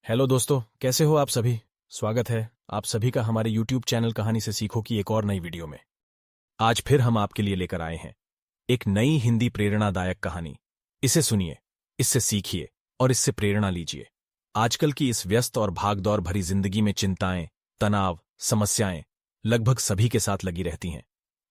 Hello दोस्तों, कैसे हो आप सभी। स्वागत है आप सभी का हमारे YouTube चैनल कहानी से सीखो की एक और नई वीडियो में। आज फिर हम आपके लिए लेकर आए हैं एक नई हिंदी प्रेरणादायक कहानी। इसे सुनिए, इससे सीखिए और इससे प्रेरणा लीजिए। आजकल की इस व्यस्त और भागदौड़ भरी जिंदगी में चिंताएं, तनाव, समस्याएं लगभग सभी के साथ लगी रहती हैं।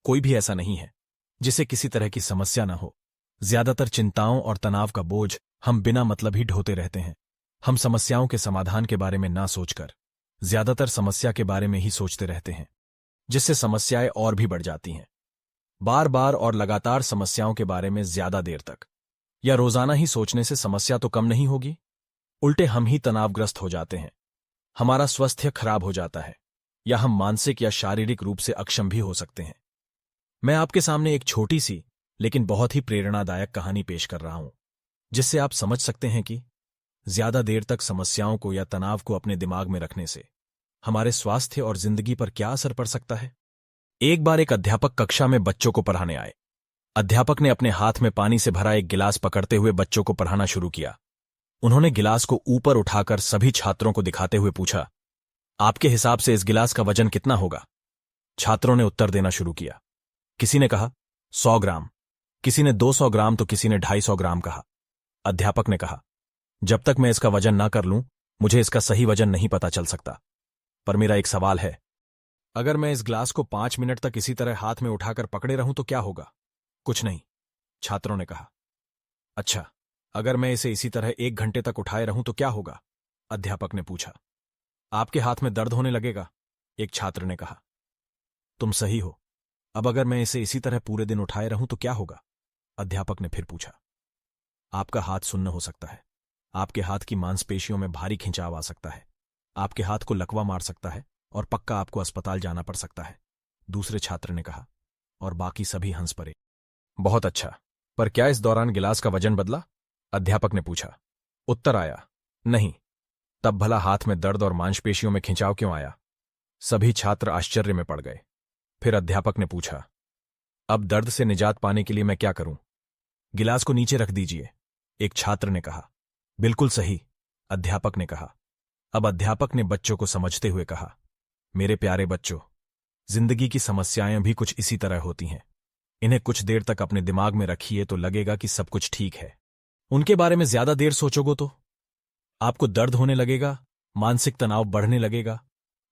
कोई भी ऐसा नहीं है जिसे किसी तरह की समस्या न हो। ज्यादातर चिंताओं और तनाव का बोझ हम बिना मतलब ही ढोते रहते हैं। हम समस्याओं के समाधान के बारे में ना सोचकर ज्यादातर समस्या के बारे में ही सोचते रहते हैं, जिससे समस्याएं और भी बढ़ जाती हैं। बार बार और लगातार समस्याओं के बारे में ज्यादा देर तक या रोजाना ही सोचने से समस्या तो कम नहीं होगी, उल्टे हम ही तनावग्रस्त हो जाते हैं। हमारा स्वास्थ्य खराब हो जाता है या हम मानसिक या शारीरिक रूप से अक्षम भी हो सकते हैं। मैं आपके सामने एक छोटी सी लेकिन बहुत ही प्रेरणादायक कहानी पेश कर रहा हूं, जिससे आप समझ सकते हैं कि ज्यादा देर तक समस्याओं को या तनाव को अपने दिमाग में रखने से हमारे स्वास्थ्य और जिंदगी पर क्या असर पड़ सकता है। एक बार एक अध्यापक कक्षा में बच्चों को पढ़ाने आए। अध्यापक ने अपने हाथ में पानी से भरा एक गिलास पकड़ते हुए बच्चों को पढ़ाना शुरू किया। उन्होंने गिलास को ऊपर उठाकर सभी छात्रों को दिखाते हुए पूछा, आपके हिसाब से इस गिलास का वजन कितना होगा। छात्रों ने उत्तर देना शुरू किया। किसी ने कहा 100 ग्राम, किसी ने 200 ग्राम तो किसी ने 250 ग्राम कहा। अध्यापक ने कहा, जब तक मैं इसका वजन ना कर लूं, मुझे इसका सही वजन नहीं पता चल सकता। पर मेरा एक सवाल है, अगर मैं इस ग्लास को 5 मिनट तक इसी तरह हाथ में उठाकर पकड़े रहूं तो क्या होगा। कुछ नहीं, छात्रों ने कहा। अच्छा, अगर मैं इसे इसी तरह 1 घंटे तक उठाए रहूं तो क्या होगा, अध्यापक ने पूछा। आपके हाथ में दर्द होने लगेगा, एक छात्र ने कहा। तुम सही हो। अब अगर मैं इसे इसी तरह पूरे दिन उठाए रहूं तो क्या होगा, अध्यापक ने फिर पूछा। आपका हाथ सुन्न हो सकता है, आपके हाथ की मांसपेशियों में भारी खिंचाव आ सकता है, आपके हाथ को लकवा मार सकता है और पक्का आपको अस्पताल जाना पड़ सकता है, दूसरे छात्र ने कहा। और बाकी सभी हंस पड़े। बहुत अच्छा, पर क्या इस दौरान गिलास का वजन बदला, अध्यापक ने पूछा। उत्तर आया, नहीं। तब भला हाथ में दर्द और मांसपेशियों में खिंचाव क्यों आया। सभी छात्र आश्चर्य में पड़ गए। फिर अध्यापक ने पूछा, अब दर्द से निजात पाने के लिए मैं क्या करूं। गिलास को नीचे रख दीजिए, एक छात्र ने कहा। बिल्कुल सही, अध्यापक ने कहा। अब अध्यापक ने बच्चों को समझते हुए कहा, मेरे प्यारे बच्चों, जिंदगी की समस्याएं भी कुछ इसी तरह होती हैं। इन्हें कुछ देर तक अपने दिमाग में रखिए तो लगेगा कि सब कुछ ठीक है। उनके बारे में ज्यादा देर सोचोगे तो आपको दर्द होने लगेगा, मानसिक तनाव बढ़ने लगेगा,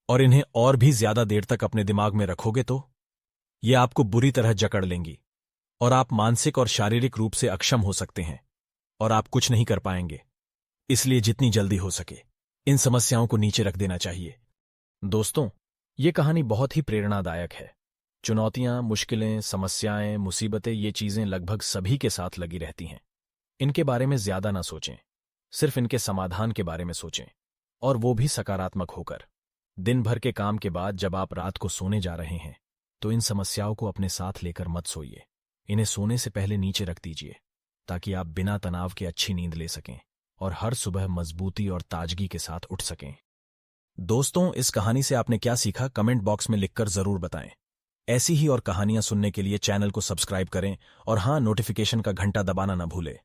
और इन्हें और भी ज्यादा देर तक अपने दिमाग में रखोगे तो ये आपको बुरी तरह जकड़ लेंगी और आप मानसिक और शारीरिक रूप से अक्षम हो सकते हैं और आप कुछ नहीं कर पाएंगे। इसलिए जितनी जल्दी हो सके इन समस्याओं को नीचे रख देना चाहिए। दोस्तों, ये कहानी बहुत ही प्रेरणादायक है। चुनौतियां, मुश्किलें, समस्याएं, मुसीबतें, ये चीजें लगभग सभी के साथ लगी रहती हैं। इनके बारे में ज्यादा ना सोचें, सिर्फ इनके समाधान के बारे में सोचें, और वो भी सकारात्मक होकर। दिन भर के काम के बाद जब आप रात को सोने जा रहे हैं तो इन समस्याओं को अपने साथ लेकर मत सोइए। इन्हें सोने से पहले नीचे रख दीजिए ताकि आप बिना तनाव के अच्छी नींद ले सकें और हर सुबह मजबूती और ताजगी के साथ उठ सकें। दोस्तों, इस कहानी से आपने क्या सीखा कमेंट बॉक्स में लिखकर जरूर बताएं। ऐसी ही और कहानियां सुनने के लिए चैनल को सब्सक्राइब करें और हाँ, नोटिफिकेशन का घंटा दबाना न भूलें।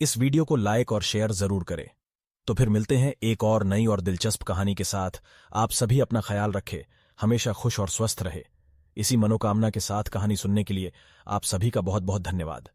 इस वीडियो को लाइक और शेयर जरूर करें। तो फिर मिलते हैं एक और नई और दिलचस्प कहानी के साथ। आप सभी अपना ख्याल रखें, हमेशा खुश और स्वस्थ रहे। इसी मनोकामना के साथ कहानी सुनने के लिए आप सभी का बहुत बहुत धन्यवाद।